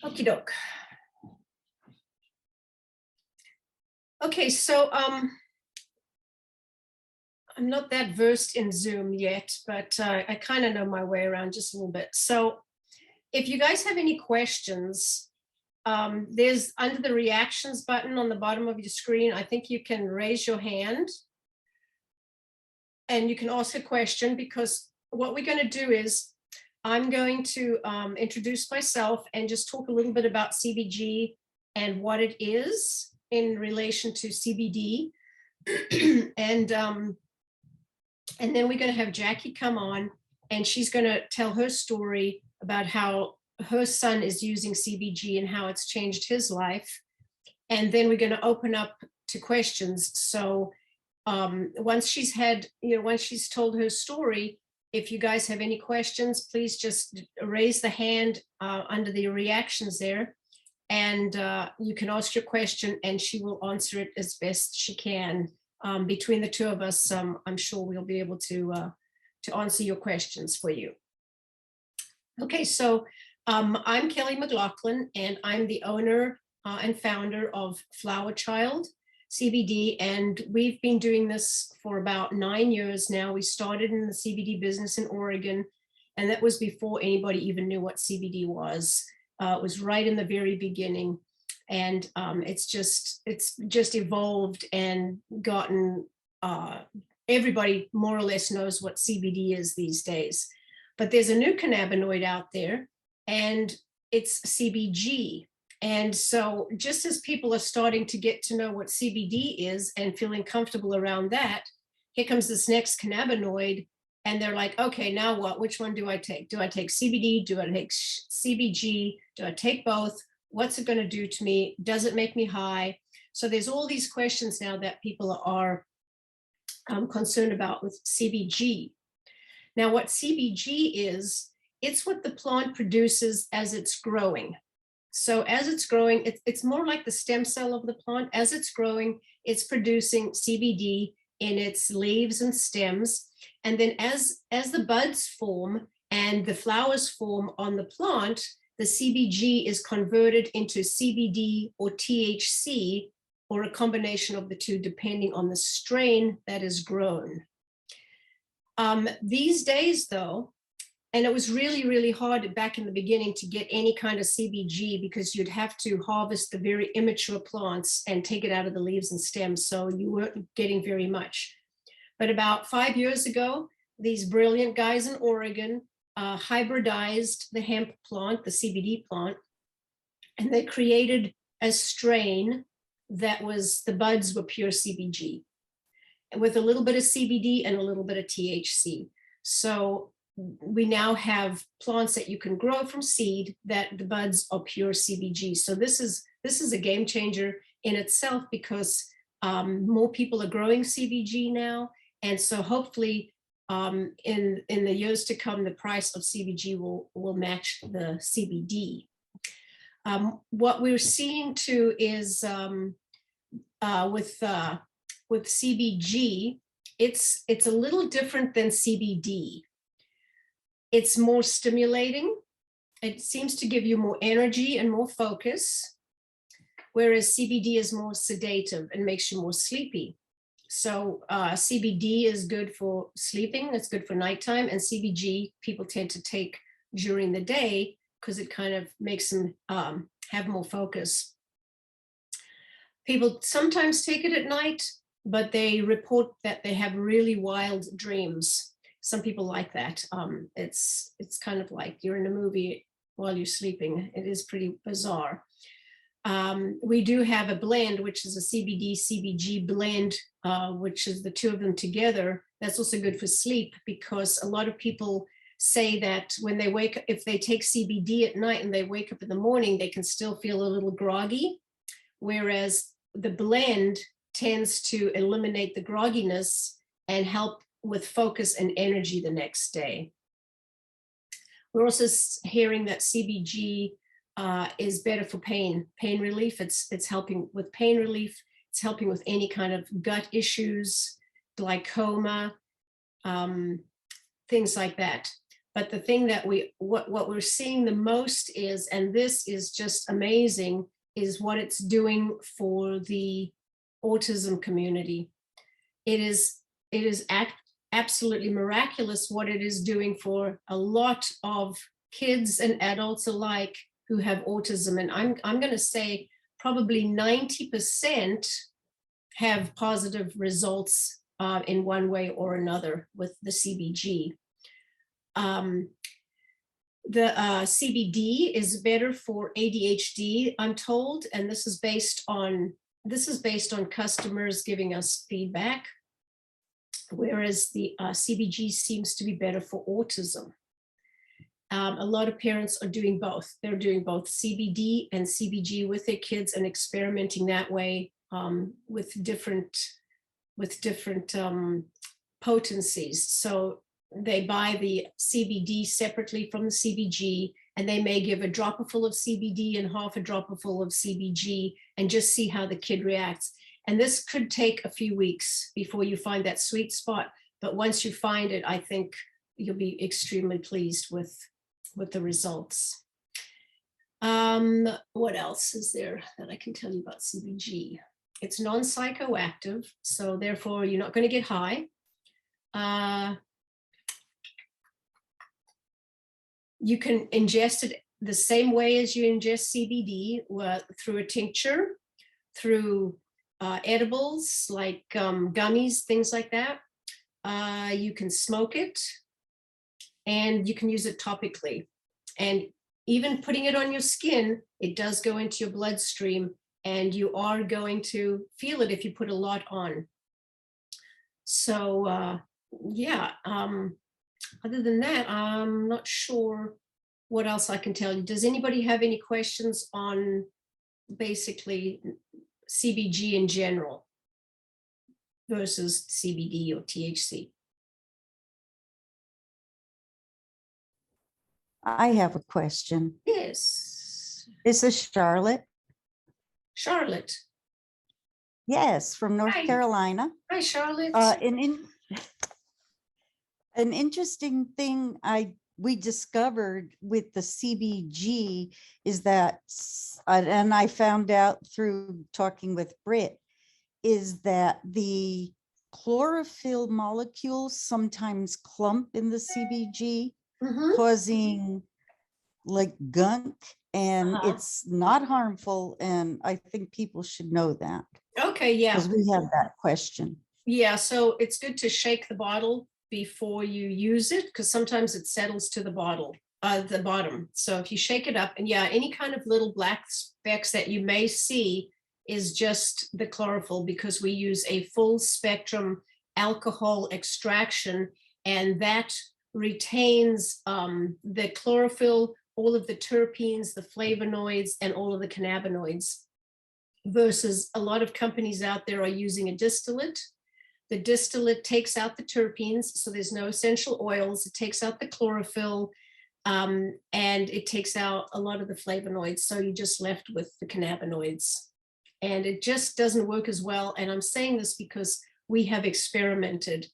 Okie doke. Okay, so I'm not that versed in Zoom yet, but I kind of know my way around just a little bit. So if you guys have any questions, there's under the reactions button on the bottom of your screen, I think you can raise your hand and you can ask a question, because what we're going to do is I'm going to introduce myself and just talk a little bit about CBG and what it is in relation to CBD. and then we're going to have Jackie come on, and she's going to tell her story about how her son is using CBG and how it's changed his life. And then we're going to open up to questions. So once she's told her story, if you guys have any questions, please just raise the hand under the reactions there, and you can ask your question and she will answer it as best she can. Between the two of us, I'm sure we'll be able to answer your questions for you. Okay, so I'm Kelly McLaughlin, and I'm the owner and founder of Flower Child CBD, and we've been doing this for about 9 years now. We started in the CBD business in Oregon, and that was before anybody even knew what CBD was. It was right in the very beginning, and it's just evolved and gotten, everybody more or less knows what CBD is these days. But there's a new cannabinoid out there, and it's CBG. And so just as people are starting to get to know what CBD is and feeling comfortable around that, here comes this next cannabinoid, and they're like, okay, now what? Which one do I take? Do I take CBD? Do I take CBG? Do I take both? What's it going to do to me? Does it make me high? So there's all these questions now that people are concerned about with CBG. Now, what CBG is, it's what the plant produces as it's growing. So as it's growing, it's more like the stem cell of the plant. As it's growing, it's producing CBD in its leaves and stems. And then as the buds form and the flowers form on the plant, the CBG is converted into CBD or THC, or a combination of the two, depending on the strain that is grown. These days, though, and it was really, really hard back in the beginning to get any kind of CBG, because you'd have to harvest the very immature plants and take it out of the leaves and stems, so you weren't getting very much. But about 5 years ago, these brilliant guys in Oregon hybridized the hemp plant, the CBD plant, and they created a strain that was, the buds were pure CBG, with a little bit of CBD and a little bit of THC. So we now have plants that you can grow from seed that the buds are pure CBG. So this is a game changer in itself, because more people are growing CBG now. And so hopefully in the years to come, the price of CBG will match the CBD. What we're seeing too is with CBG, it's a little different than CBD. It's more stimulating. It seems to give you more energy and more focus, whereas CBD is more sedative and makes you more sleepy. So CBD is good for sleeping, it's good for nighttime, and CBG people tend to take during the day because it kind of makes them have more focus. People sometimes take it at night, but they report that they have really wild dreams. Some people like that. It's kind of like you're in a movie while you're sleeping. It is pretty bizarre. We do have a blend, which is a CBD CBG blend, which is the two of them together. That's also good for sleep, because a lot of people say that when they wake up, if they take CBD at night and they wake up in the morning, they can still feel a little groggy, whereas the blend tends to eliminate the grogginess and help with focus and energy the next day. We're also hearing that CBG is better for pain relief. It's helping with pain relief. It's helping with any kind of gut issues, glaucoma, things like that. But the thing that what we're seeing the most is, and this is just amazing, is what it's doing for the autism community. It is absolutely miraculous what it is doing for a lot of kids and adults alike who have autism. And I'm going to say probably 90% have positive results in one way or another with the CBG. The CBD is better for ADHD, I'm told, and this is based on customers giving us feedback, whereas the CBG seems to be better for autism. A lot of parents are doing both. They're doing both CBD and CBG with their kids and experimenting that way with different potencies. So they buy the CBD separately from the CBG, and they may give a dropperful of CBD and half a dropperful of CBG and just see how the kid reacts. And this could take a few weeks before you find that sweet spot. But once you find it, I think you'll be extremely pleased with the results. What else is there that I can tell you about CBG? It's non-psychoactive, so therefore you're not going to get high. You can ingest it the same way as you ingest CBD, through a tincture, through edibles like gummies, things like that. You can smoke it, and you can use it topically. And even putting it on your skin, it does go into your bloodstream, and you are going to feel it if you put a lot on. So yeah, other than that, I'm not sure what else I can tell you. Does anybody have any questions on basically CBG in general versus CBD or THC? I have a question. Yes. Is this Charlotte? Charlotte. Yes, from North Hi. Carolina. Hi, Charlotte. An interesting thing we discovered with the CBG is that, and I found out through talking with Britt, is that the chlorophyll molecules sometimes clump in the CBG, causing like gunk, and it's not harmful. And I think people should know that. Okay, yeah. Because we have that question. Yeah, so it's good to shake the bottle before you use it, because sometimes it settles to the bottom. So if you shake it up, and yeah, any kind of little black specks that you may see is just the chlorophyll, because we use a full spectrum alcohol extraction, and that retains the chlorophyll, all of the terpenes, the flavonoids, and all of the cannabinoids, versus a lot of companies out there are using a distillate. The distillate takes out the terpenes, so there's no essential oils. It takes out the chlorophyll, and it takes out a lot of the flavonoids. So you're just left with the cannabinoids. And it just doesn't work as well. And I'm saying this because we have experimented.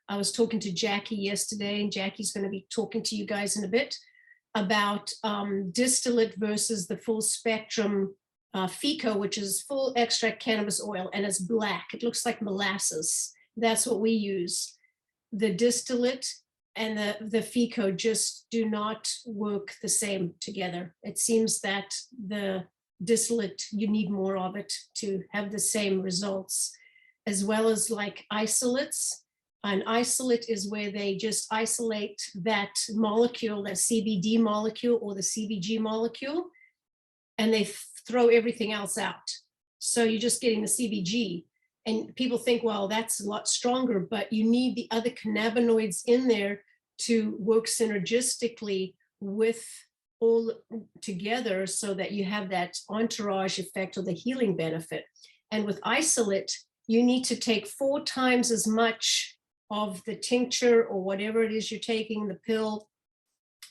I was talking to Jackie yesterday, and Jackie's going to be talking to you guys in a bit about distillate versus the full spectrum FICO, which is full extract cannabis oil, and it's black. It looks like molasses. That's what we use. The distillate and the FICO just do not work the same together. It seems that the distillate, you need more of it to have the same results, as well as like isolates. An isolate is where they just isolate that molecule, that CBD molecule or the CBG molecule, and they throw everything else out. So you're just getting the CBG. And people think, well, that's a lot stronger, but you need the other cannabinoids in there to work synergistically with all together, so that you have that entourage effect or the healing benefit. And with isolate, you need to take 4 times as much of the tincture or whatever it is you're taking, the pill,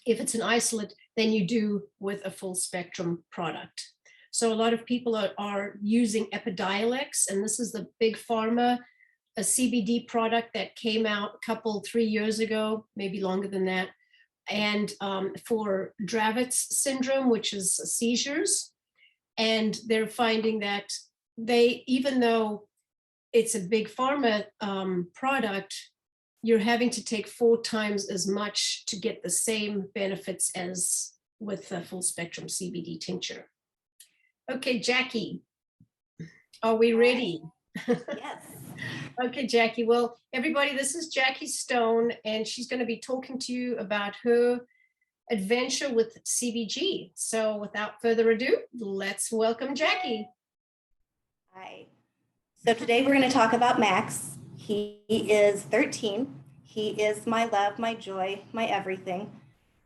if it's an isolate, than you do with a full spectrum product. So a lot of people are using Epidiolex, and this is the big pharma, a CBD product that came out 3 years ago, maybe longer than that. and for Dravet's syndrome, which is seizures. And they're finding that even though it's a big pharma product, you're having to take 4 times as much to get the same benefits as with the full spectrum CBD tincture. Okay, Jackie, are we ready? Yes. Okay, Jackie. Well, everybody, this is Jackie Stone, and she's going to be talking to you about her adventure with CBG. So without further ado, let's welcome Jackie. Hi. So today we're going to talk about Max. He is 13. He is my love, my joy, my everything.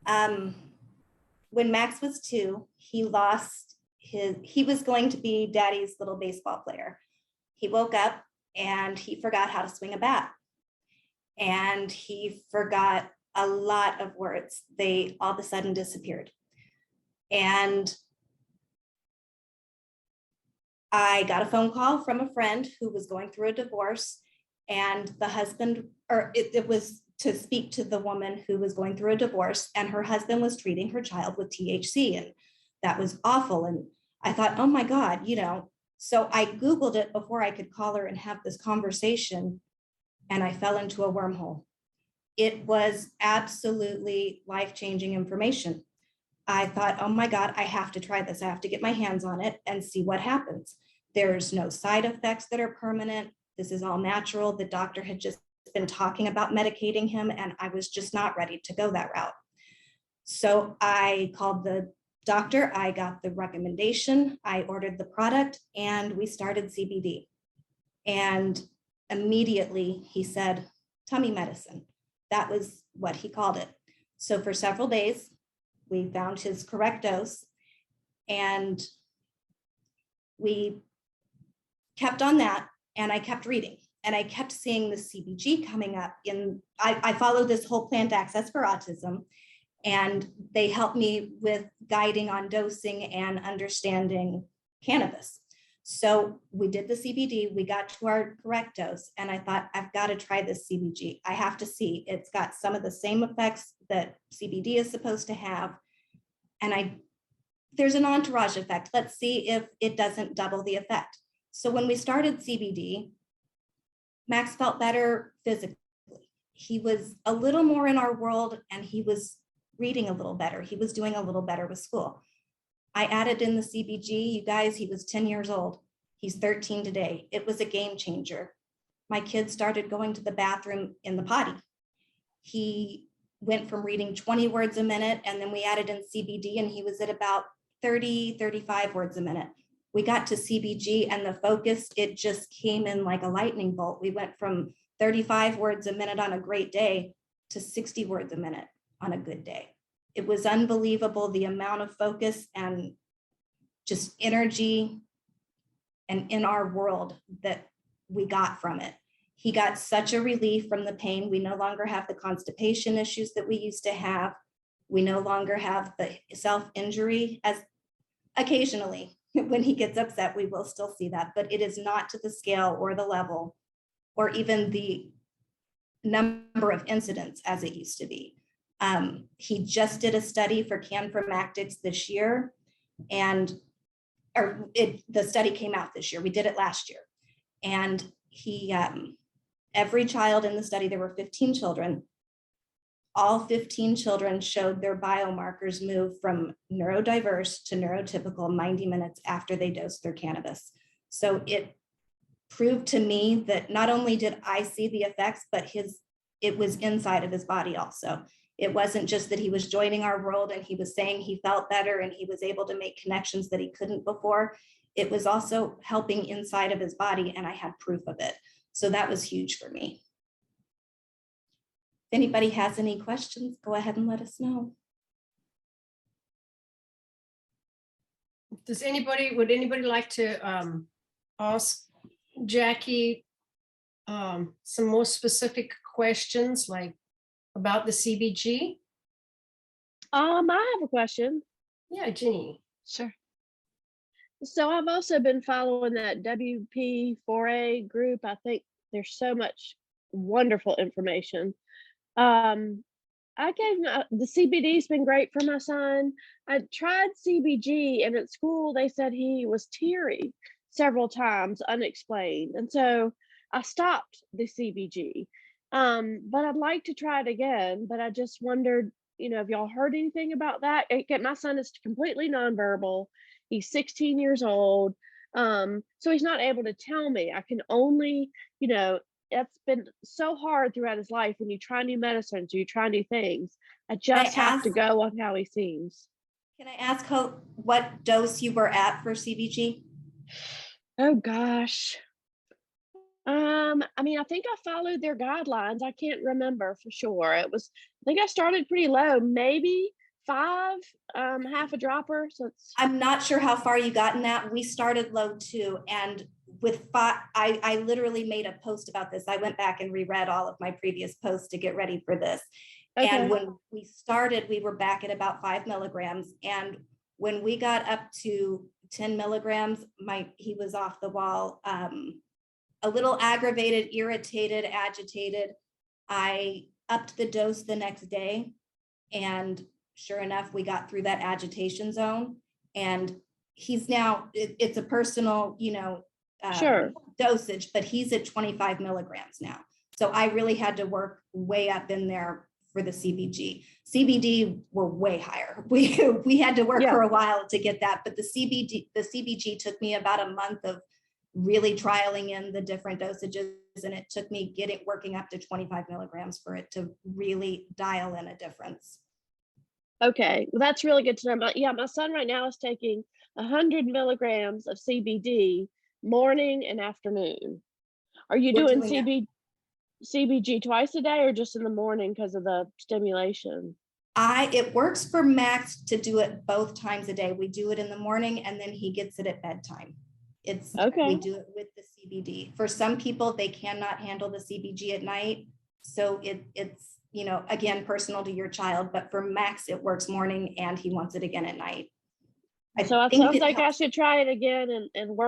When Max was 2, he was going to be daddy's little baseball player. He woke up and he forgot how to swing a bat. And he forgot a lot of words. They all of a sudden disappeared. And I got a phone call from a friend who was going through a divorce, and the husband, or it was to speak to the woman who was going through a divorce, and her husband was treating her child with THC, and that was awful. And I thought, oh my God, so I Googled it before I could call her and have this conversation, and I fell into a wormhole. It was absolutely life-changing information. I thought, oh my God, I have to try this. I have to get my hands on it and see what happens. There's no side effects that are permanent. This is all natural. The doctor had just been talking about medicating him, and I was just not ready to go that route. So I called the doctor. I got the recommendation. I ordered the product, and we started CBD. And immediately he said, tummy medicine. That was what he called it. So for several days, we found his correct dose, and we kept on that, and I kept reading, and I kept seeing the CBG coming up. I follow this whole plant access for autism, and they helped me with guiding on dosing and understanding cannabis. So we did the CBD, we got to our correct dose, and I thought, I've got to try this CBG. I have to see, it's got some of the same effects that CBD is supposed to have. And there's an entourage effect. Let's see if it doesn't double the effect. So when we started CBD, Max felt better physically. He was a little more in our world, and he was reading a little better. He was doing a little better with school. I added in the CBG, you guys, he was 10 years old. He's 13 today. It was a game changer. My kid started going to the bathroom in the potty. He went from reading 20 words a minute, and then we added in CBD, and he was at about 30, 35 words a minute. We got to CBG, and the focus, it just came in like a lightning bolt. We went from 35 words a minute on a great day to 60 words a minute on a good day. It was unbelievable, the amount of focus and just energy and in our world that we got from it. He got such a relief from the pain. We no longer have the constipation issues that we used to have. We no longer have the self-injury, as occasionally when he gets upset, we will still see that, but it is not to the scale or the level or even the number of incidents as it used to be. He just did a study for Canformactics this year, and the study came out this year. We did it last year, and he every child in the study, there were 15 children. All 15 children showed their biomarkers move from neurodiverse to neurotypical 90 minutes after they dosed their cannabis. So it proved to me that not only did I see the effects, but it was inside of his body also. It wasn't just that he was joining our world and he was saying he felt better and he was able to make connections that he couldn't before. It was also helping inside of his body, and I had proof of it. So that was huge for me. If anybody has any questions, go ahead and let us know. Would anybody like to ask Jackie some more specific questions, like about the CBG? I have a question. Yeah, Ginny. Sure. So I've also been following that WP4A group. I think there's so much wonderful information. The CBD's been great for my son. I tried CBG, and at school they said he was teary several times, unexplained. And so I stopped the CBG. But I'd like to try it again. But I just wondered, if y'all heard anything about that. My son is completely nonverbal. He's 16 years old. So he's not able to tell me. I can only, it's been so hard throughout his life when you try new medicines, you try new things. I just have to go on how he seems. Can I ask what dose you were at for CBG? Oh gosh. I think I followed their guidelines. I can't remember for sure. I think I started pretty low, maybe 5, half a dropper. So I'm not sure how far you got in that. We started low too. And with 5, I literally made a post about this. I went back and reread all of my previous posts to get ready for this. Okay. And when we started, we were back at about 5 milligrams. And when we got up to 10 milligrams, he was off the wall, a little aggravated, irritated, agitated. I upped the dose the next day, and sure enough, we got through that agitation zone, and he's now, it's a personal, dosage, but he's at 25 milligrams now. So I really had to work way up in there for the CBG. CBD were way higher. We had to work for a while to get that, but the CBG took me about a month of really trialing in the different dosages, and it took me working up to 25 milligrams for it to really dial in a difference. Okay, well, that's really good to know. But my son right now is taking 100 milligrams of CBD morning and afternoon. Are you doing CBG twice a day or just in the morning because of the stimulation? It works for Max to do it both times a day. We do it in the morning, and then he gets it at bedtime. We do it with the CBD. For some people, they cannot handle the CBG at night. So it's, again, personal to your child, but for Max, it works morning and he wants it again at night. So it sounds like I should try it again and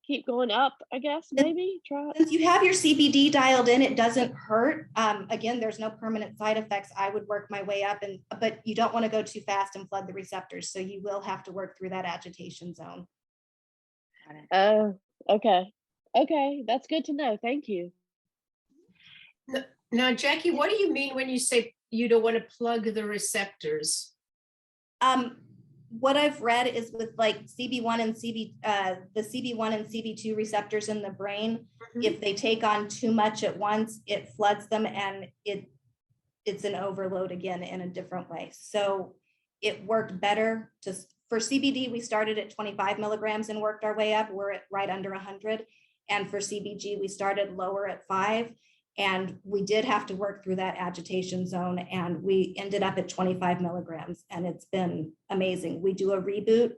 keep going up, I guess, maybe try it. Since you have your CBD dialed in, it doesn't hurt. Again, there's no permanent side effects. I would work my way up, but you don't want to go too fast and flood the receptors. So you will have to work through that agitation zone. Oh, okay. Okay, that's good to know. Thank you. Now, Jackie, what do you mean when you say you don't want to plug the receptors? What I've read is with like CB1 and the CB1 and CB2 receptors in the brain, if they take on too much at once, it floods them, and it's an overload again in a different way. So it worked better for CBD, we started at 25 milligrams and worked our way up. We're at right under 100. And for CBG, we started lower at 5. And we did have to work through that agitation zone, and we ended up at 25 milligrams. And it's been amazing. We do a reboot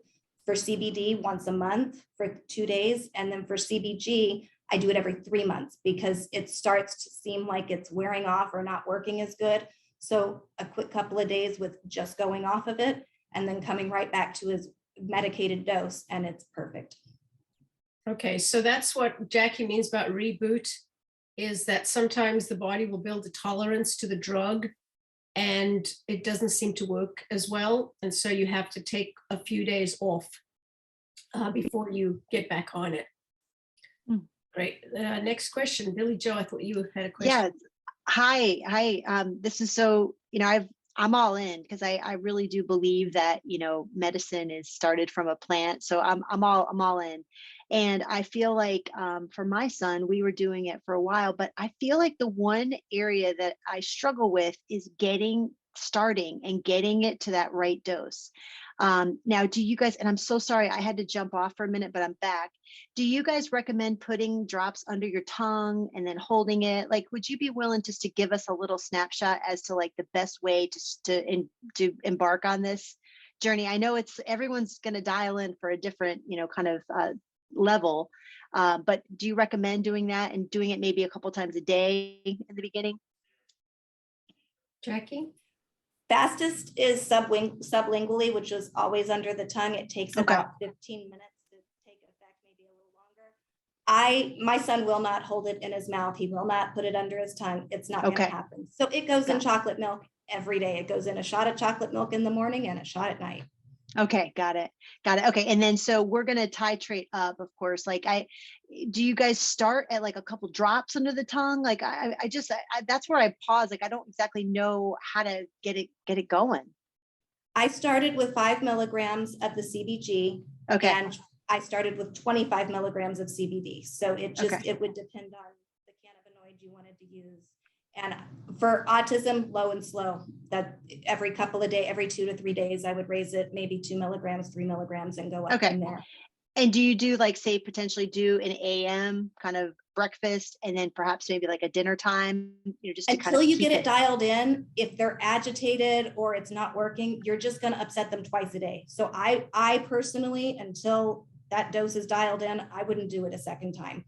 for CBD once a month for 2 days. And then for CBG, I do it every 3 months because it starts to seem like it's wearing off or not working as good. So a quick couple of days with just going off of it, and then coming right back to his medicated dose, and it's perfect. Okay, so that's what Jackie means about reboot, is that sometimes the body will build a tolerance to the drug and it doesn't seem to work as well. And so you have to take a few days off before you get back on it. Great. Next question, Billy Joe, I thought you had a question. Yeah. Hi. This is so, I'm all in because I really do believe that, medicine is started from a plant. So I'm all in. And I feel like for my son, we were doing it for a while, but I feel like the one area that I struggle with is starting and getting it to that right dose. Now, do you guys, and I'm so sorry, I had to jump off for a minute, but I'm back. Do you guys recommend putting drops under your tongue and then holding it? Like, would you be willing just to give us a little snapshot as to like the best way to embark on this journey? I know everyone's going to dial in for a different, kind of level, but do you recommend doing that and doing it maybe a couple times a day in the beginning? Jackie? Fastest is sublingually, which is always under the tongue. It takes about 15 minutes to take effect, maybe a little longer. My son will not hold it in his mouth. He will not put it under his tongue. It's not going to happen. So it goes in chocolate milk every day. It goes in a shot of chocolate milk in the morning and a shot at night. Okay, got it. Got it. Okay. And then so we're gonna titrate up, of course. Like do you guys start at like a couple drops under the tongue? Like I just that's where I pause. Like I don't exactly know how to get it going. I started with 5 milligrams of the CBG. Okay. And I started with 25 milligrams of CBD. So it would depend on the cannabinoid you wanted to use. And for autism, low and slow, that every couple of days, every 2 to 3 days, I would raise it maybe 2 milligrams, 3 milligrams and go up from there. And do you do like, say, potentially do an AM kind of breakfast and then perhaps maybe like a dinner time, just to until you get it dialed in? If they're agitated or it's not working, you're just going to upset them twice a day. So I personally, until that dose is dialed in, I wouldn't do it a second time.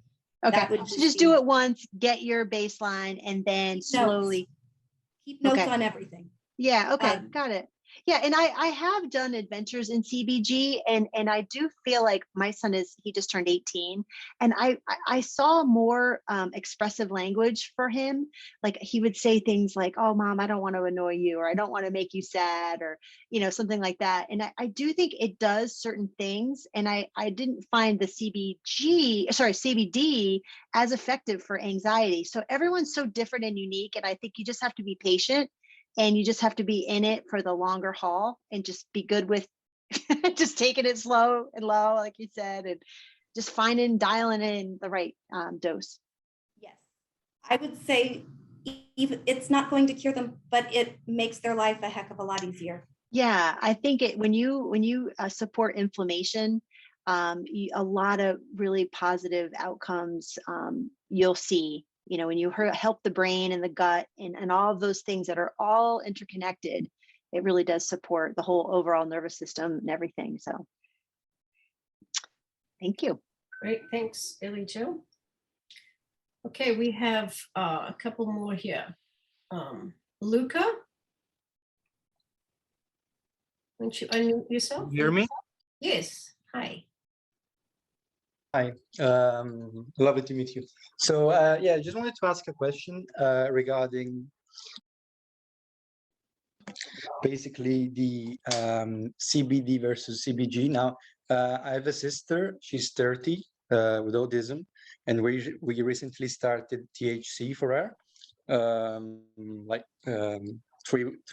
Okay, so just do it once, get your baseline, and then slowly keep notes on everything. Yeah. Okay. Got it. Yeah. And I have done adventures in CBG, and I do feel like my son he just turned 18, and I saw more expressive language for him. Like he would say things like, "Oh, mom, I don't want to annoy you," or "I don't want to make you sad," or, something like that. And I do think it does certain things. And I didn't find the CBD as effective for anxiety. So everyone's so different and unique. And I think you just have to be patient. And you just have to be in it for the longer haul and just be good with just taking it slow and low, like you said, and just dialing in the right dose. Yes. I would say even it's not going to cure them, but it makes their life a heck of a lot easier. Yeah, I think when you support inflammation, a lot of really positive outcomes you'll see. When you help the brain and the gut and all of those things that are all interconnected, it really does support the whole overall nervous system and everything. So thank you. Great, thanks, Elito. Okay, we have a couple more here. Luca, won't you unmute yourself? You hear me? Yes, hi. Hi, lovely to meet you. So yeah, I just wanted to ask a question regarding basically the CBD versus CBG. Now, I have a sister, she's 30 with autism, and we recently started THC for her, like 3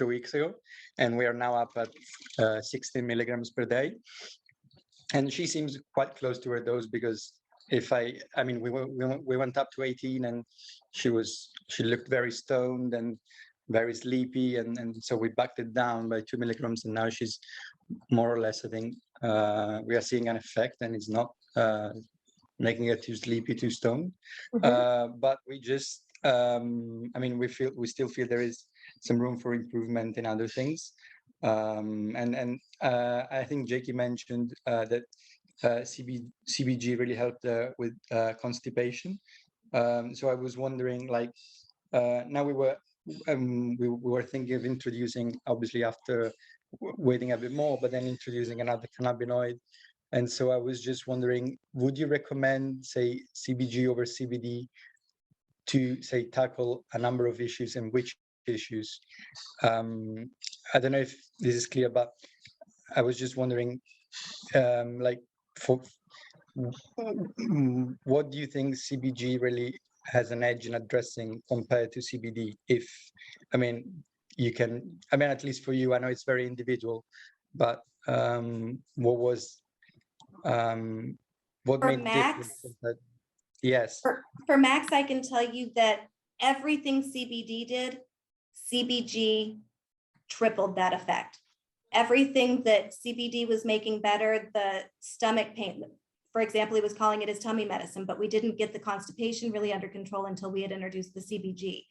weeks ago, and we are now up at 16 milligrams per day. And she seems quite close to her dose, because we went up to 18 and she looked very stoned and very sleepy, and so we backed it down by 2 milligrams, and now she's more or less, I think we are seeing an effect, and it's not making her too sleepy, too stoned. But we just we still feel there is some room for improvement in other things. I think Jakey mentioned that CBG really helped with constipation. So I was wondering, like, now we were thinking of introducing, obviously after waiting a bit more, but then introducing another cannabinoid. And so I was just wondering, would you recommend, say, CBG over CBD to, say, tackle a number of issues, and which issues? I don't know if this is clear, but I was just wondering, like, what do you think CBG really has an edge in addressing compared to CBD? If, at least for you, I know it's very individual, but what For made Max, difference? Yes. For Max, I can tell you that everything CBD did, CBG tripled that effect. Everything that CBD was making better, the stomach pain, for example, he was calling it his tummy medicine, but we didn't get the constipation really under control until we had introduced the CBG.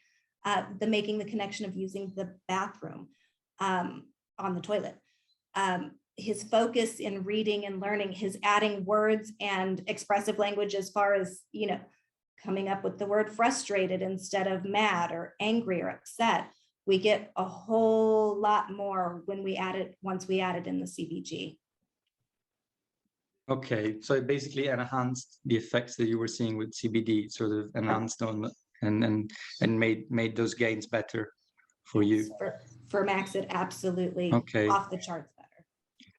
The making the connection of using the bathroom on the toilet. His focus in reading and learning, his adding words and expressive language as far as, coming up with the word frustrated instead of mad or angry or upset. We get a whole lot more when once we added in the CBG. Okay, so it basically enhanced the effects that you were seeing with CBD, sort of enhanced on and made those gains better for you. For Max, it absolutely Okay. off the charts better.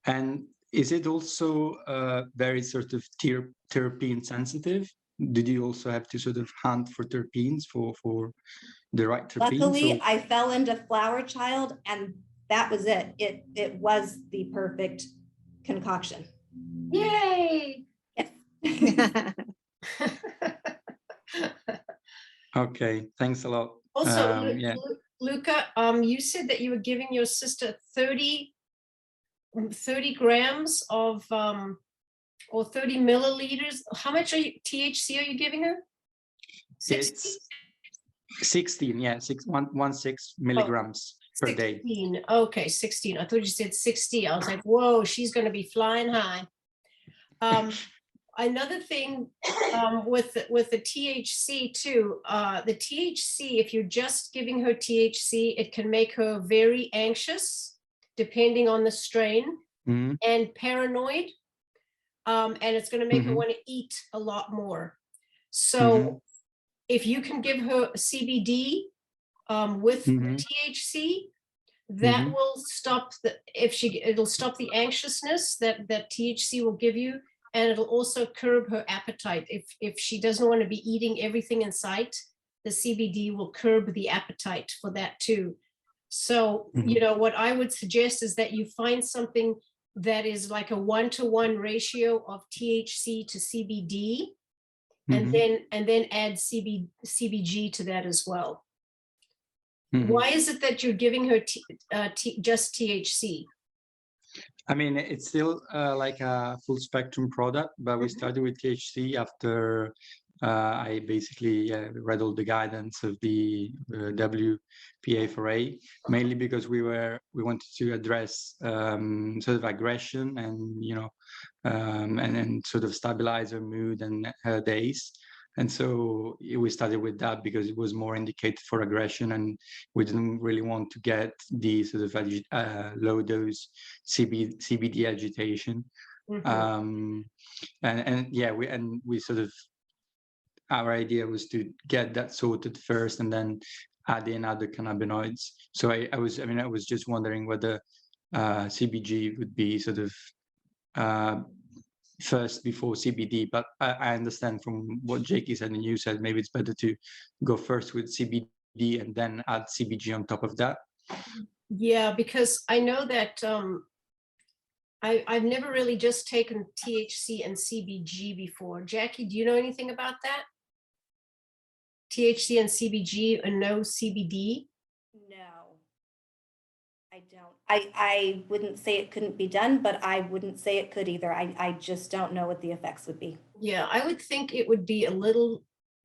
And is it also very sort of terpene sensitive? Did you also have to sort of hunt for terpenes for the right terpenes? Luckily, or- I fell into Flower Child, and that was it. It was the perfect concoction. Yay! Yes. Okay, thanks a lot. Also, Yeah. Luca, you said that you were giving your sister 30 grams of or 30 milliliters. How much THC are you giving her? 60? It's 16, yeah, 6 milligrams per day. 16. Okay, 16. I thought you said 60. I was like, whoa, she's going to be flying high. Another thing with the THC too, the THC, if you're just giving her THC, it can make her very anxious, depending on the strain, Mhm. and paranoid, and it's going to make her Mhm. want to eat a lot more. So if you can give her CBD with the Mhm. THC, that Mhm. will stop it'll stop the anxiousness that THC will give you, and it'll also curb her appetite. If she doesn't want to be eating everything in sight, the CBD will curb the appetite for that too. So, you know, what I would suggest is that you find something that is like a 1-to-1 ratio of THC to CBD, and then add CBG to that as well. Why is it that you're giving her just THC? I mean, it's still like a full spectrum product, but we started with THC after I basically read all the guidance of the WPA4A, mainly because we wanted to address sort of aggression and, you know, and then sort of stabilize her mood and her days. And so we started with that because it was more indicated for aggression, and we didn't really want to get the sort of low dose CBD agitation. And yeah, we sort of, our idea was to get that sorted first and then add in other cannabinoids. So I was just wondering whether CBG would be sort of first before CBD, but I understand from what Jakey said and you said, maybe it's better to go first with CBD and then add CBG on top of that. Yeah, because I know that I've never really just taken THC and CBG before. Jackie, do you know anything about that? THC and CBG and no CBD? No, I don't. I wouldn't say it couldn't be done, but I wouldn't say it could either. I just don't know what the effects would be. Yeah, I would think it would be a little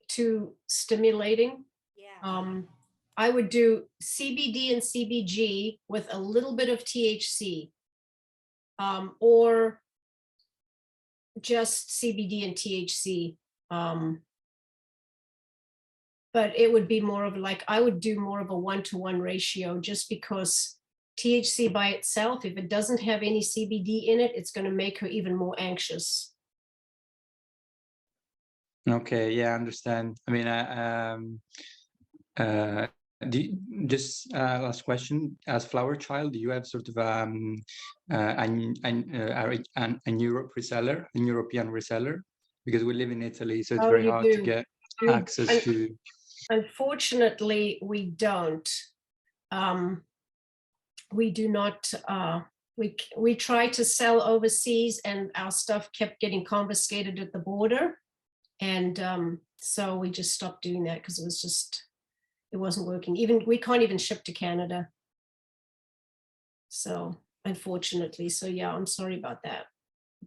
too stimulating. Yeah. I would do CBD and CBG with a little bit of THC, or just CBD and THC. But it would be more of like, I would do more of a 1-to-1 ratio, just because THC by itself, if it doesn't have any CBD in it, it's going to make her even more anxious. Okay, yeah, I understand. I mean, just last question: as Flower Child, do you have sort of a Europe reseller, a European reseller? Because we live in Italy, so it's very you hard to do. get access to. Unfortunately, we don't. We do not. We try to sell overseas, and our stuff kept getting confiscated at the border, and so we just stopped doing that because it wasn't working. Even we can't even ship to Canada. So unfortunately, so yeah, I'm sorry about that.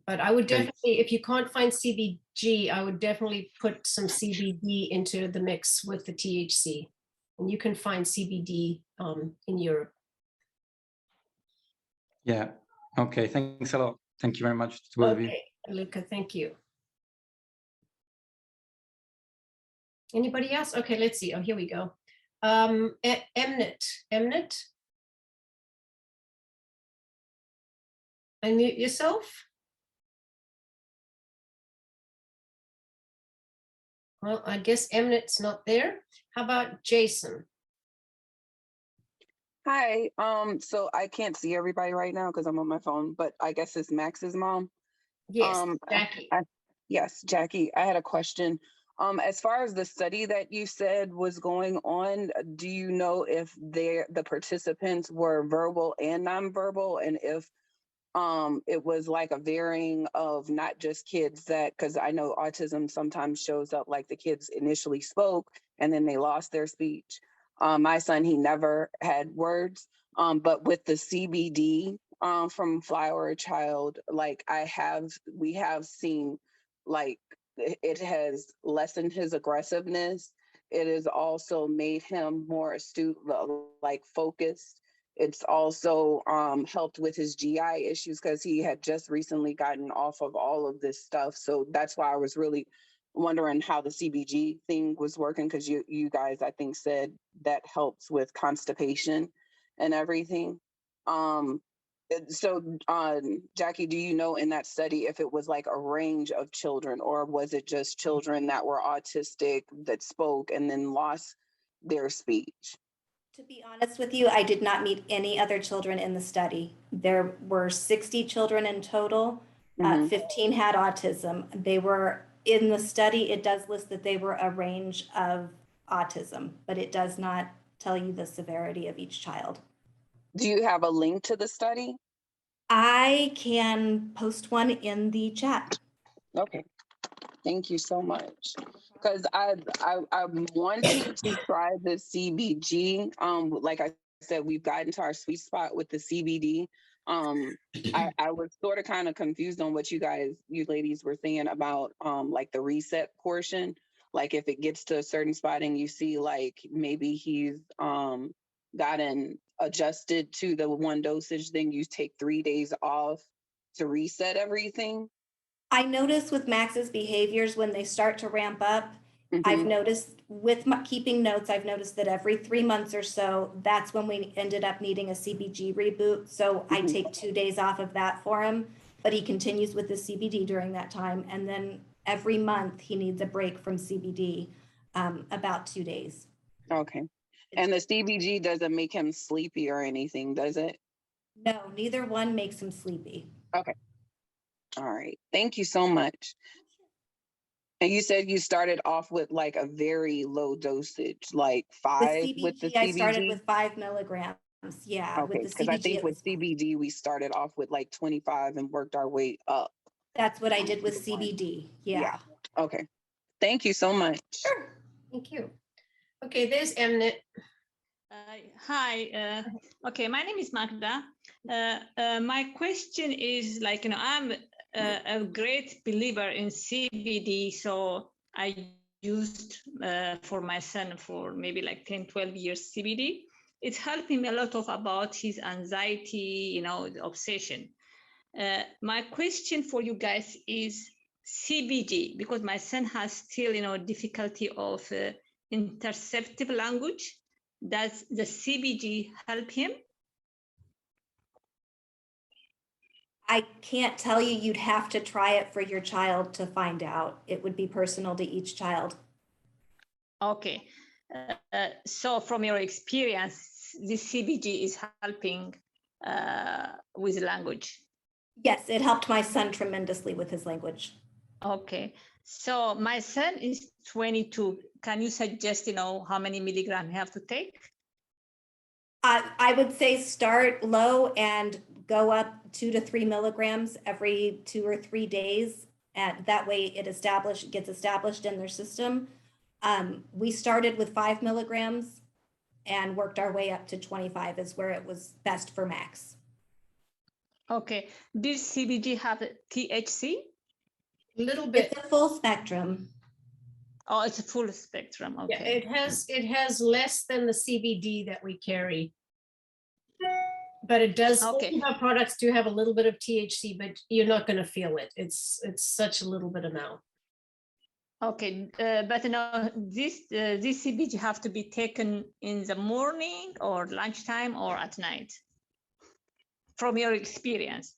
But I would definitely, if you can't find CBG, I would definitely put some CBD into the mix with the THC. And you can find CBD in Europe. Yeah. Okay. Thanks a lot. Thank you very much to both of you. Okay, Luca, thank you. Anybody else? Okay, let's see. Oh, here we go. Mnet. Unmute yourself. Well, I guess Mnet's not there. How about Jason? Hi. So I can't see everybody right now because I'm on my phone, but I guess it's Max's mom. Yes, Um, I, Jackie. I- yes, Jackie, I had a question. As far as the study that you said was going on, do you know if the participants were verbal and nonverbal, and if it was like a varying of not just kids that, because I know autism sometimes shows up like the kids initially spoke and then they lost their speech. My son, he never had words, but with the CBD from Flower Child, like we have seen, like it has lessened his aggressiveness. It has also made him more astute, like focused. It's also helped with his GI issues because he had just recently gotten off of all of this stuff. So that's why I was really wondering how the CBG thing was working, because you guys, I think, said that helps with constipation and everything. Um, Jackie, do you know in that study if it was like a range of children, or was it just children that were autistic that spoke and then lost their speech? To be honest with you, I did not meet any other children in the study. There were 60 children in total. Mhm. 15 had autism. They were in the study. It does list that they were a range of autism, but it does not tell you the severity of each child. Do you have a link to the study? I can post one in the chat. Okay, thank you so much. Because I'm wanting to try the CBG. Like I said, we've gotten to our sweet spot with the CBD. I was sort of kind of confused on what you ladies were saying about like the reset portion. Like if it gets to a certain spot and you see like maybe he's gotten adjusted to the one dosage, then you take 3 days off to reset everything. I notice with Max's behaviors when they start to ramp up, I've Mhm. noticed with keeping notes, I've noticed that every 3 months or so, that's when we ended up needing a CBG reboot. So I Mhm. take 2 days off of that for him, but he continues with the CBD during that time. And then every month he needs a break from CBD, about 2 days. Okay. And the CBG doesn't make him sleepy or anything, does it? No, neither one makes him sleepy. Okay. All right. Thank you so much. And you said you started off with like a very low dosage, like The 5 with the CBG, I started CBG. with 5 milligrams. Yeah, with Okay, the because I CBG, think it with was 5. CBD we started off with like 25 and worked our way up That's what I to did with the one. CBD. Yeah. Yeah. Okay. Thank you so much. Sure. Thank you. Okay, there's Mnet. Hi. Okay, my name is Magda. My question is like, I'm a great believer in CBD. So I used for my son for maybe like 10, 12 years CBD. It's helping me a lot of about his anxiety, the obsession. My question for you guys is CBG, because my son has still, difficulty of interceptive language. Does the CBG help him? I can't tell you. You'd have to try it for your child to find out. It would be personal to each child. Okay. So from your experience, this CBG is helping with language. Yes, it helped my son tremendously with his language. Okay. So my son is 22. Can you suggest, how many milligrams he have to take? I would say start low and go up 2 to 3 milligrams every 2 or 3 days. And that way it gets established in their system. We started with 5 milligrams and worked our way up to 25 is where it was best for Max. Okay. Does CBG have THC? A little bit. It's a full spectrum. Oh, it's a full spectrum. Okay. Yeah, it has less than the CBD that we carry. But it does, Okay. all of our products do have a little bit of THC, but you're not going to feel it. It's such a little bit amount. Okay, but this CBG have to be taken in the morning or lunchtime or at night, from your experience.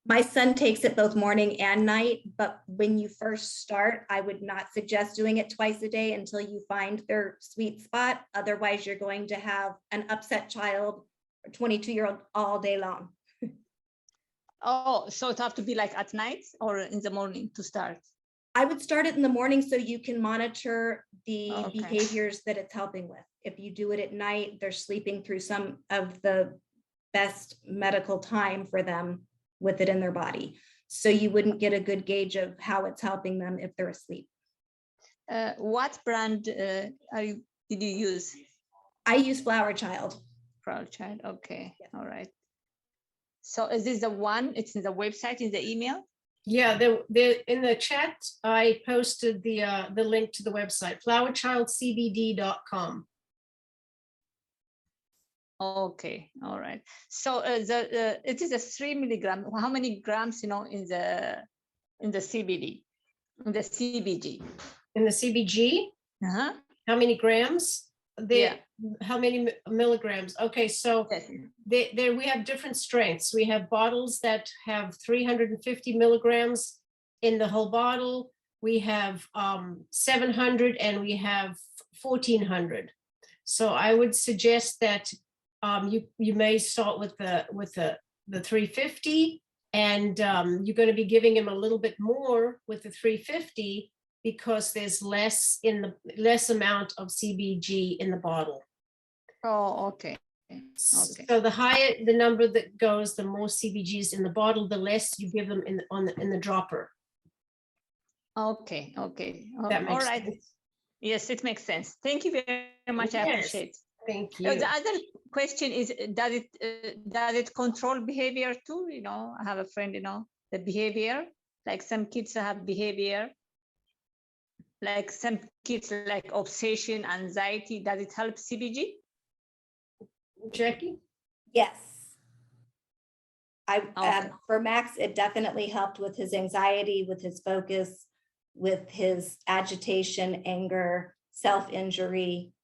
My son takes it both morning and night, but when you first start, I would not suggest doing it twice a day until you find their sweet spot. Otherwise, you're going to have an upset child, a 22-year-old all day long. Oh, so it have to be like at night or in the morning to start? I would start it in the morning so you can monitor the Okay. behaviors that it's helping with. If you do it at night, they're sleeping through some of the best medical time for them with it in their body. So you wouldn't get a good gauge of how it's helping them if they're asleep. What brand did you use? I use Flower Child. Proud Child. Okay. Yes. All right. So is this the one? It's in the website, in the email? Yeah, in the chat, I posted the link to the website, flowerchildcbd.com. Okay, all right. So it is a 3 milligram. How many grams, in the CBD, in the CBG? In the CBG, Uh-huh. how many grams? Yeah. How many milligrams? Okay, so Yes. there we have different strengths. We have bottles that have 350 milligrams in the whole bottle. We have 700 and we have 1400. So I would suggest that you may start with the 350, and you're going to be giving him a little bit more with the 350 because there's less amount of CBG in the bottle. Oh, okay. Okay. So the higher the number that goes, the more CBGs in the bottle, the less you give them in the dropper. Okay. Okay. That All makes right. sense. Yes, it makes sense. Thank you very much. I Yes. appreciate. Thank you. The other question is, does it control behavior too? I have a friend, the behavior, like some kids have behavior, like some kids like obsession, anxiety. Does it help CBG? Jackie? Yes. Okay. For Max, it definitely helped with his anxiety, with his focus, with his agitation, anger, self-injury,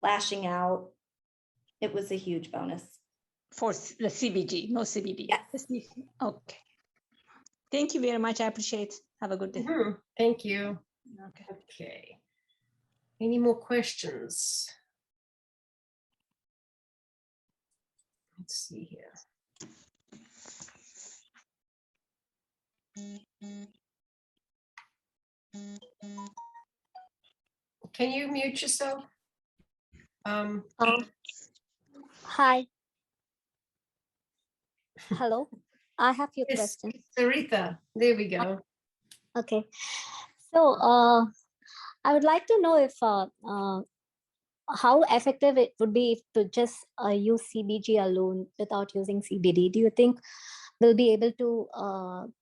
lashing out. It was a huge bonus. For the CBG, no CBD. Yes. The CBG. Okay. Thank you very much. I appreciate. Have a good day. Mhm. Thank you. Okay. Okay. Any more questions? Let's see here. Can you mute yourself? Hi. Hello. I have your Yes, question. Sarita, there we go. Okay. So I would like to know if how effective it would be to just use CBG alone without using CBD. Do you think we'll be able to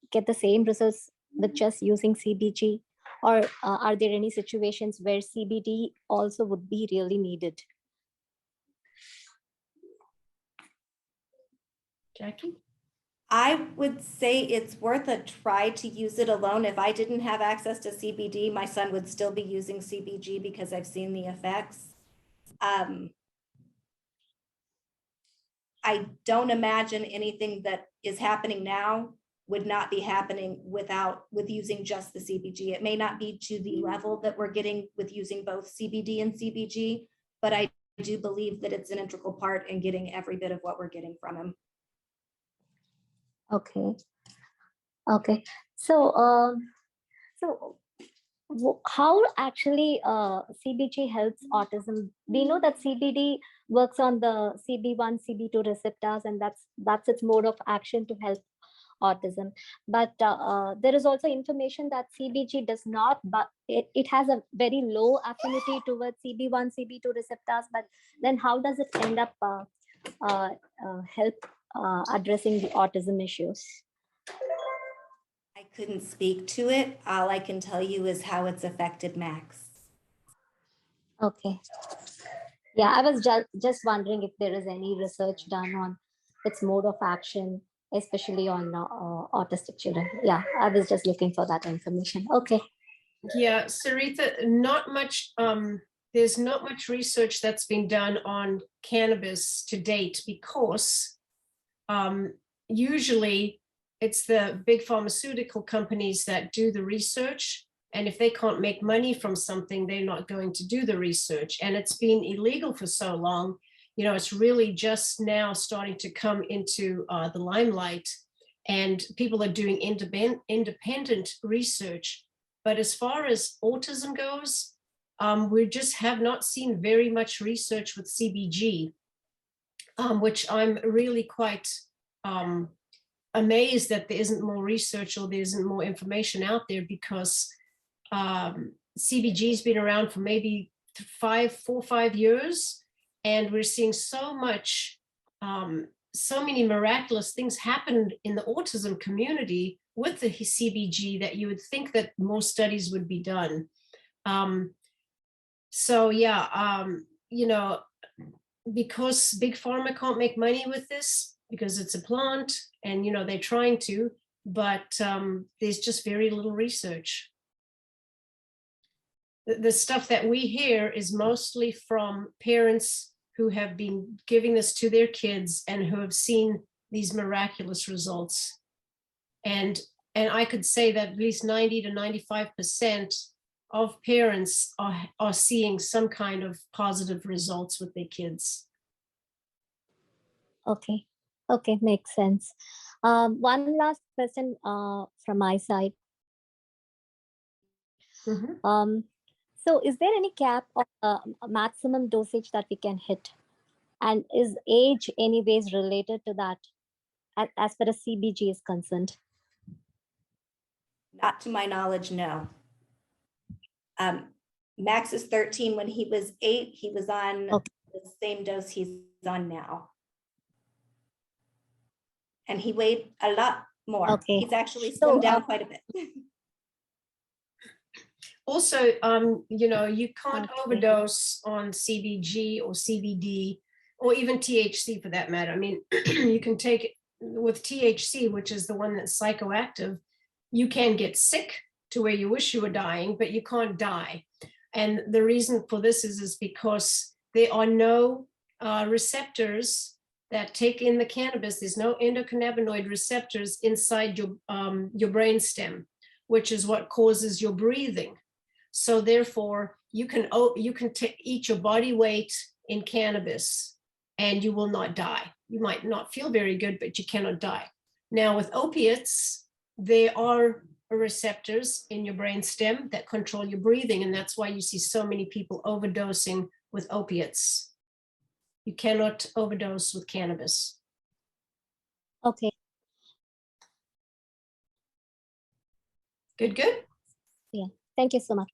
get the same results with just using CBG? Or are there any situations where CBD also would be really needed? Jackie? I would say it's worth a try to use it alone. If I didn't have access to CBD, my son would still be using CBG because I've seen the effects. I don't imagine anything that is happening now would not be happening with using just the CBG. It may not be to the level that we're getting with using both CBD and CBG, but I do believe that it's an integral part in getting every bit of what we're getting from him. Okay. Okay. So how actually CBG helps autism? We know that CBD works on the CB1, CB2 receptors, and that's its mode of action to help autism. But there is also information that CBG does not, but it has a very low affinity towards CB1, CB2 receptors. But then how does it end up help addressing the autism issues? I couldn't speak to it. All I can tell you is how it's affected Max. Okay. Yeah, I was just wondering if there is any research done on its mode of action, especially on autistic children. Yeah, I was just looking for that information. Okay. Yeah, Sarita, not much, there's not much research that's been done on cannabis to date because usually it's the big pharmaceutical companies that do the research. And if they can't make money from something, they're not going to do the research. And it's been illegal for so long. You know, it's really just now starting to come into the limelight, and people are doing independent research. But as far as autism goes, we just have not seen very much research with CBG, which I'm really quite amazed that there isn't more research or there isn't more information out there, because CBG has been around for maybe 4 or 5 years, and we're seeing so much, so many miraculous things happened in the autism community with the CBG that you would think that more studies would be done. So yeah, you know, because big pharma can't make money with this because it's a plant, and you know they're trying to, but there's just very little research. The stuff that we hear is mostly from parents who have been giving this to their kids and who have seen these miraculous results. And I could say that at least 90 to 95% of parents are seeing some kind of positive results with their kids. Okay. Okay, makes sense. One last question from my side. So is there any cap of a maximum dosage that we can hit? And is age anyways related to that as far as CBG is concerned? Not to my knowledge, no. Max is 13. When he was 8, he was on the same dose he's on now. And he weighed a lot more. Okay. He's actually slimmed down quite a bit. Also, you know, you can't overdose on CBG or CBD or even THC for that matter. I mean, you can take it with THC, which is the one that's psychoactive. You can get sick to where you wish you were dying, but you can't die. And the reason for this is because there are no receptors that take in the cannabis. There's no endocannabinoid receptors inside your brain stem, which is what causes your breathing. So therefore, you can eat your body weight in cannabis and you will not die. You might not feel very good, but you cannot die. Now with opiates, there are receptors in your brain stem that control your breathing, and that's why you see so many people overdosing with opiates. You cannot overdose with cannabis. Okay. Good, good. Yeah, thank you so much.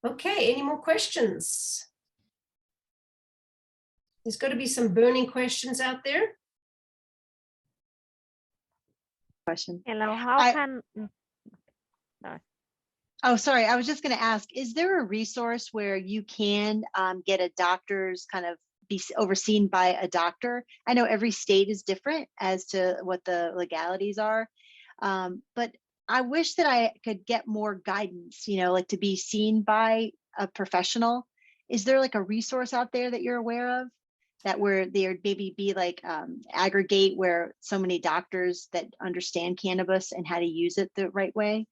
Okay, any more questions? There's got to be some burning questions out there. Question. Hello, how can... Sorry. Oh, sorry. I was just going to ask, is there a resource where you can get a doctor's kind of be overseen by a doctor? I know every state is different as to what the legalities are, but I wish that I could get more guidance, you know, like to be seen by a professional. Is there like a resource out there that you're aware of that where there maybe be like aggregate where so many doctors that understand cannabis and how to use it the right way?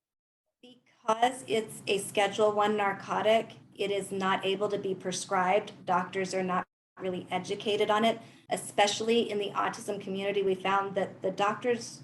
Because it's a Schedule I narcotic, it is not able to be prescribed. Doctors are not really educated on it, especially in the autism community. We found that the doctors,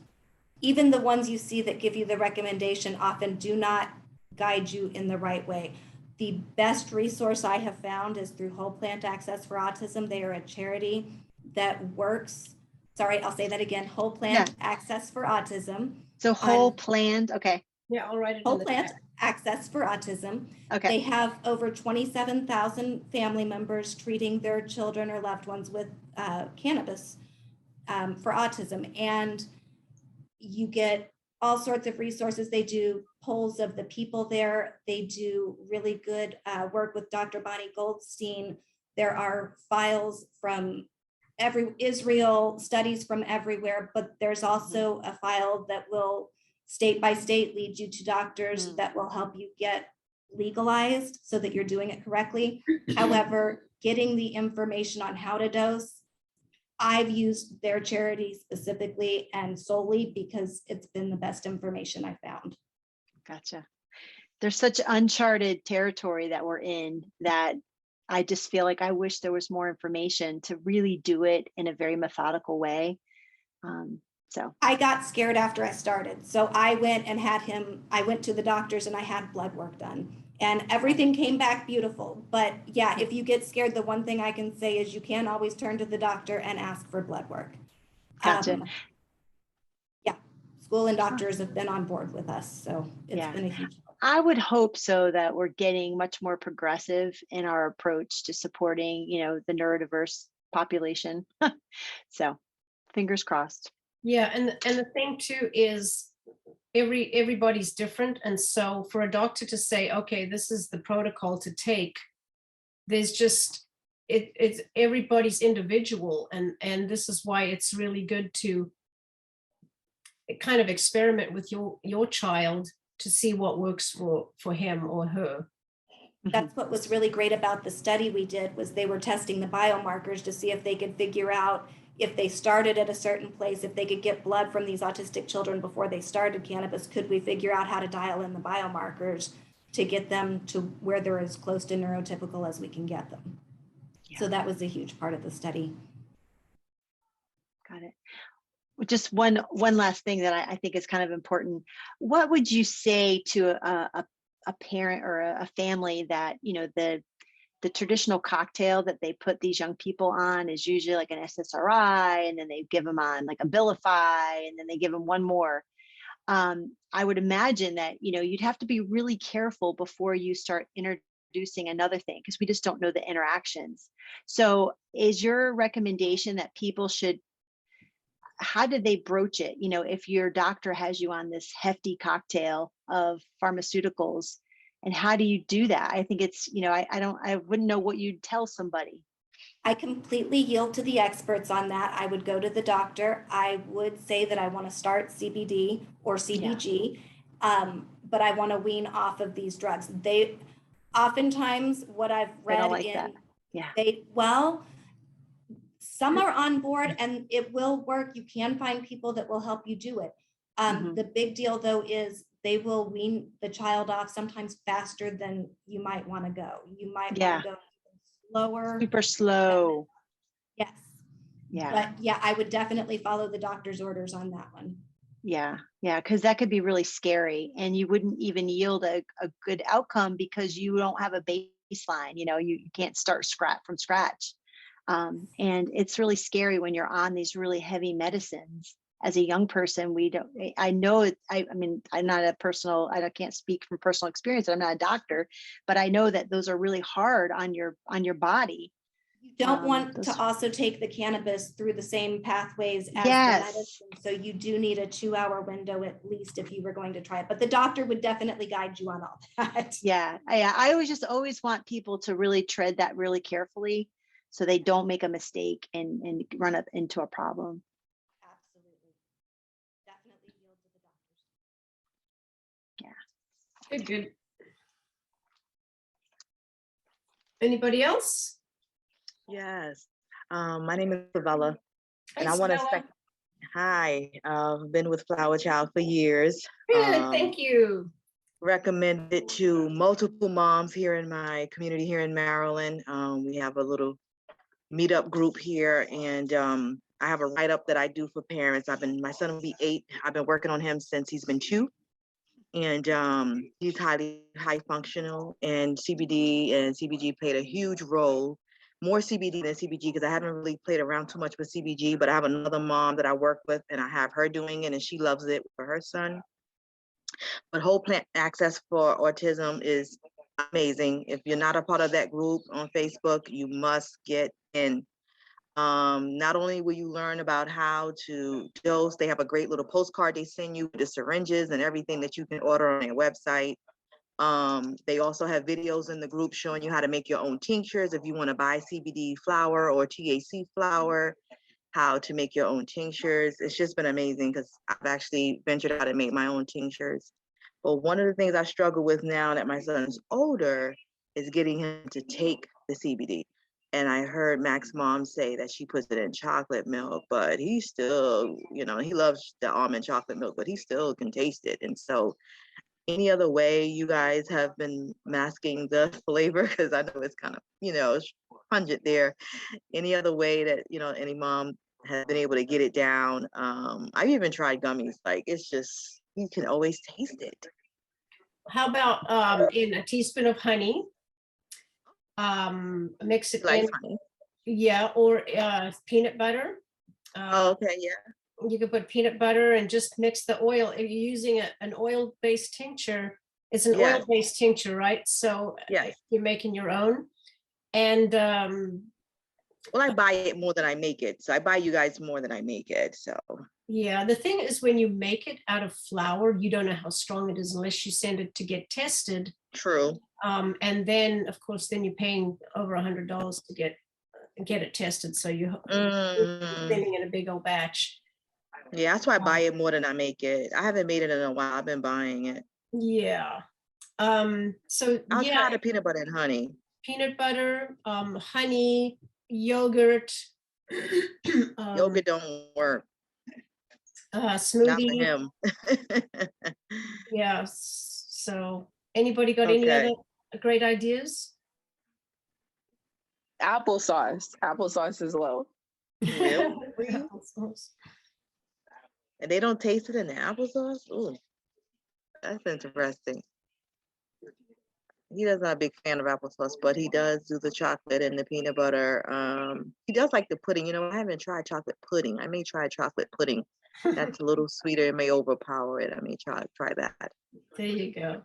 even the ones you see that give you the recommendation, often do not guide you in the right way. The best resource I have found is through Whole Plant Access for Autism. They are a charity that works, sorry, I'll say that again, Whole Plant Access for Autism. So Whole Plant, okay. Yeah, I'll write it. Whole Plant Access for Autism. Okay. They have over 27,000 family members treating their children or loved ones with cannabis for autism. And you get all sorts of resources. They do polls of the people there. They do really good work with Dr. Bonnie Goldstein. There are files from Israel, studies from everywhere, but there's also a file that will state by state lead you to doctors that will help you get legalized so that you're doing it correctly. However, getting the information on how to dose I've used their charity specifically and solely because it's been the best information I found. Gotcha. There's such uncharted territory that we're in that I just feel like I wish there was more information to really do it in a very methodical way. So I got scared after I started. So I went and I went to the doctors and I had blood work done and everything came back beautiful. But yeah, if you get scared, the one thing I can say is you can always turn to the doctor and ask for blood work. Gotcha. Yeah, school and doctors have been on board with us. So it's been a huge help. I would hope so, that we're getting much more progressive in our approach to supporting, the neurodiverse population. So fingers crossed. Yeah, and the thing too is everybody's different. And so for a doctor to say, okay, this is the protocol to take, there's just, it's everybody's individual. And this is why it's really good to kind of experiment with your child to see what works for him or her. That's what was really great about the study we did, was they were testing the biomarkers to see if they could figure out if they started at a certain place, if they could get blood from these autistic children before they started cannabis, could we figure out how to dial in the biomarkers to get them to where they're as close to neurotypical as we can get them. Yeah. So that was a huge part of the study. Got it. Just one last thing that I think is kind of important. What would you say to a parent or a family that, the traditional cocktail that they put these young people on is usually like an SSRI, and then they give them on like Abilify, and then they give them one more. I would imagine that, you'd have to be really careful before you start introducing another thing, because we just don't know the interactions. So is your recommendation that people should, how do they broach it? If your doctor has you on this hefty cocktail of pharmaceuticals, and how do you do that? I think it's, I wouldn't know what you'd tell somebody. I completely yield to the experts on that. I would go to the doctor. I would say that I want to start CBD or CBG, but I want to wean off of these drugs. They oftentimes, what I've read, they don't like that. Yeah. Some are on board and it will work. You can find people that will help you do it. The big deal though is they will wean the child off sometimes faster than you might want to go. You might want to go slower. Super slow. Yes. Yeah. But yeah, I would definitely follow the doctor's orders on that one. Yeah. Yeah. Because that could be really scary, and you wouldn't even yield a good outcome because you don't have a baseline. You can't start from scratch. And it's really scary when you're on these really heavy medicines. As a young person, I know, I mean, I'm not I can't speak from personal experience. I'm not a doctor, but I know that those are really hard on your body. You don't want to also take the cannabis through the same pathways as the medicine. So you do need a 2-hour window at least if you were going to try it, but the doctor would definitely guide you on all that. Yeah. I always want people to really tread that really carefully, so they don't make a mistake and run up into a problem. Absolutely. Definitely yield to the doctors. Yeah. Good. Anybody else? Yes. My name is Savella, and I want to say hi. I've been with Flower Child for years. Good, thank you. Recommended to multiple moms here in my community here in Maryland. We have a little meetup group here, and I have a write-up that I do for parents. My son will be 8. I've been working on him since he's been 2, and he's high functional, and CBD and CBG played a huge role, more CBD than CBG, because I haven't really played around too much with CBG, but I have another mom that I work with, and I have her doing it, and she loves it for her son. But Whole Plant Access for Autism is amazing. If you're not a part of that group on Facebook, you must get in. Not only will you learn about how to dose, they have a great little postcard they send you with the syringes and everything that you can order on their website. They also have videos in the group showing you how to make your own tinctures if you want to buy CBD flower or THC flower, how to make your own tinctures. It's just been amazing because I've actually ventured out and made my own tinctures. But one of the things I struggle with now that my son's older is getting him to take the CBD. And I heard Mac's mom say that she puts it in chocolate milk, but he still, you know, he loves the almond chocolate milk, but he still can taste it. And so any other way you guys have been masking the flavor? Because I know it's kind of, you know, pungent there. Any other way that, you know, any mom has been able to get it down? I've even tried gummies. Like, it's just, you can always taste it. How about in a teaspoon of honey? Mix it Like in, honey. yeah, or peanut butter. Oh, okay, yeah. You can put peanut butter and just mix the oil. If you're using an oil-based tincture, it's an Yes. oil-based tincture, right? So Yes. you're making your own. And Well, I buy it more than I make it. So I buy you guys more than I make it. So yeah, the thing is, when you make it out of flour, you don't know how strong it is unless you send it to get tested. true. And then, of course, then you're paying over $100 to get it tested. So you're sending in a big old batch. Yeah, that's why I buy it more than I make it. I haven't made it in a while. I've been buying it. Yeah. So I'll yeah, try the peanut butter and honey. peanut butter, honey, yogurt, Yogurt don't work. Not for smoothie. him. Yeah. So anybody got any Okay. other great ideas? Applesauce. Applesauce as well. Really? Applesauce. And they don't taste it in the applesauce? Ooh, that's interesting. He doesn't a big fan of applesauce, but he does do the chocolate and the peanut butter. He does like the pudding. You know, I haven't tried chocolate pudding. I may try chocolate pudding. That's a little sweeter. It may overpower it. I may try that. There you go.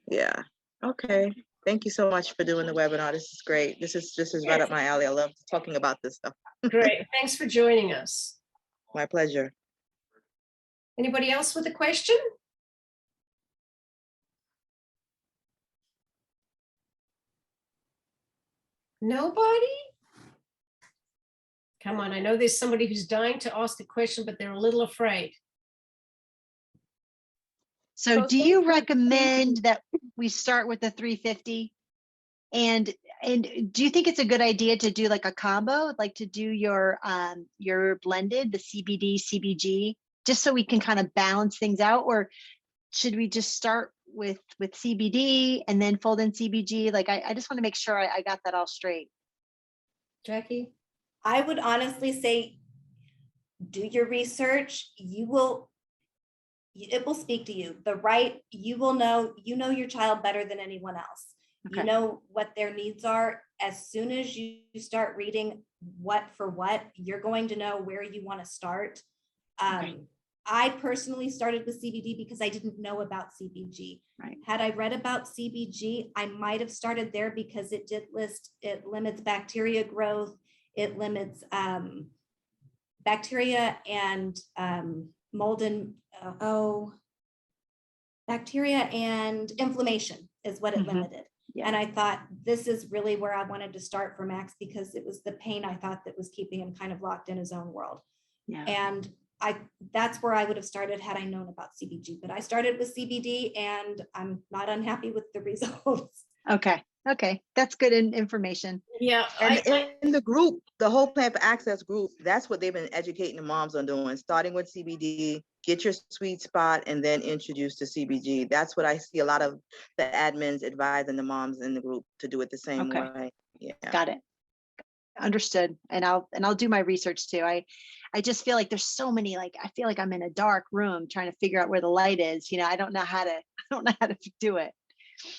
Yeah. Okay. Thank you so much for doing the webinar. This is great. This is right up my alley. I love talking about this stuff. Great. Thanks for joining us. My pleasure. Anybody else with a question? Nobody? Come on, I know there's somebody who's dying to ask a question, but they're a little afraid. So do you recommend that we start with the 350? And do you think it's a good idea to do like a combo, like to do your blended, the CBD, CBG, just so we can kind of balance things out? Or should we just start with CBD and then fold in CBG? Like, I just want to make sure I got that all straight. Jackie? I would honestly say, do your research. It will speak to you. You will know, you know your child better than anyone else. Okay. You know what their needs are. As soon as you start reading what for what, you're going to know where you want to start. Okay. I personally started with CBD because I didn't know about CBG. Right. Had I read about CBG, I might have started there because it did list, it limits bacteria growth, it limits bacteria and mold and bacteria and inflammation is what it limited. Yeah. And I thought this is really where I wanted to start for Max because it was the pain I thought that was keeping him kind of locked in his own world. Yeah. And that's where I would have started had I known about CBG, but I started with CBD and I'm not unhappy with the results. Okay. Okay. That's good information. Yeah. And in the group, the whole Plant for Access group, that's what they've been educating the moms on doing, starting with CBD, get your sweet spot, and then introduce to CBG. That's what I see a lot of the admins advising the moms in the group to do it the same way. Yeah. Got it. Understood. And I'll do my research too. I just feel like there's so many, like, I feel like I'm in a dark room trying to figure out where the light is. You know, I don't know how to do it.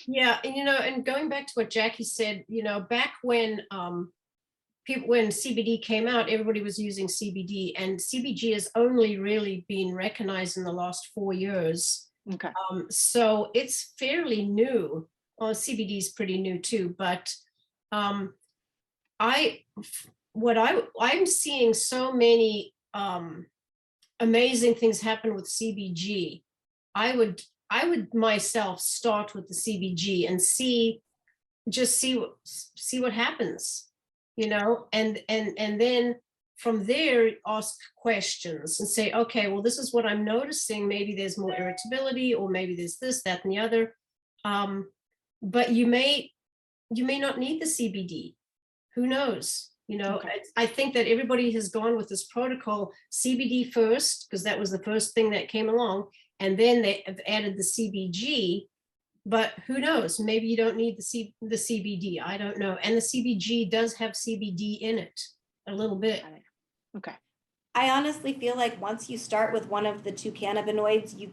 Yeah, and and going back to what Jackie said, back when when CBD came out, everybody was using CBD, and CBG has only really been recognized in the last 4 years. Okay. So it's fairly new. Well, CBD is pretty new too, but I'm seeing so many amazing things happen with CBG. I would myself start with the CBG and see what happens, and then from there ask questions and say, okay, well, this is what I'm noticing. Maybe there's more irritability, or maybe there's this, that, and the other. But you may not need the CBD. who knows? Okay. I think that everybody has gone with this protocol, CBD first, because that was the first thing that came along. And then they have added the CBG, but who knows? Maybe you don't need the CBD. I don't know. And the CBG does have CBD in it a little bit. Got it. Okay. I honestly feel like once you start with one of the two cannabinoids,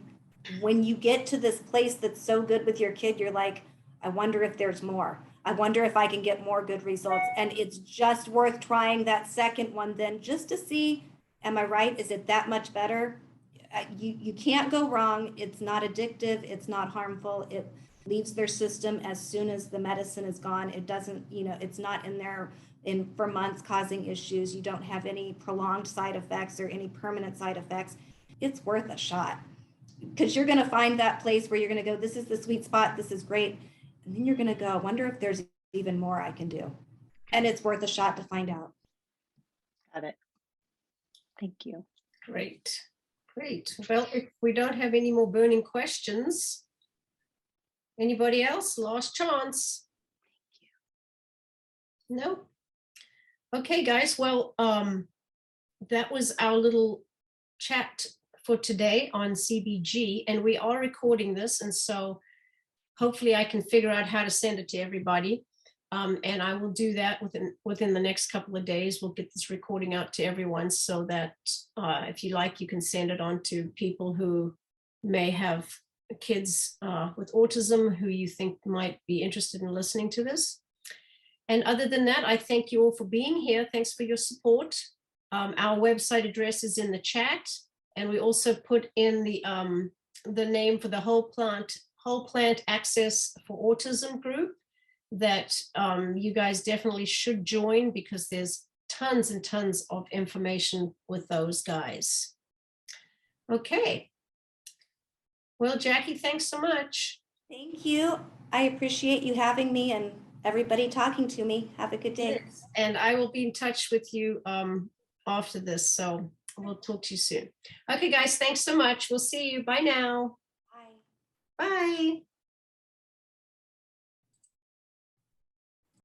when you get to this place that's so good with your kid, you're like, I wonder if there's more. I wonder if I can get more good results. And it's just worth trying that second one then just to see, am I right? Is it that much better? You can't go wrong. It's not addictive. It's not harmful. It leaves their system as soon as the medicine is gone. It doesn't, it's not in there for months causing issues. You don't have any prolonged side effects or any permanent side effects. It's worth a shot because you're going to find that place where you're going to go, this is the sweet spot. This is great. And then you're going to go, I wonder if there's even more I can do. And it's worth a shot to find out. Got it. Thank you. Great. Great. Well, if we don't have any more burning questions, anybody else? Last chance. No. Okay, guys. Well, that was our little chat for today on CBG, and we are recording this, and so hopefully I can figure out how to send it to everybody. And I will do that within the next couple of days. We'll get this recording out to everyone so that if you like, you can send it on to people who may have kids with autism who you think might be interested in listening to this. And other than that, I thank you all for being here. Thanks for your support. Our website address is in the chat, and we also put in the name for the Whole Plant Access for Autism group that you guys definitely should join because there's tons and tons of information with those guys. Okay. Well, Jackie, thanks so much. Thank you. I appreciate you having me and everybody talking to me. Have a good day. Yes. And I will be in touch with you after this. So we'll talk to you soon. Okay, guys, thanks so much. We'll see you. Bye now. Bye. Bye.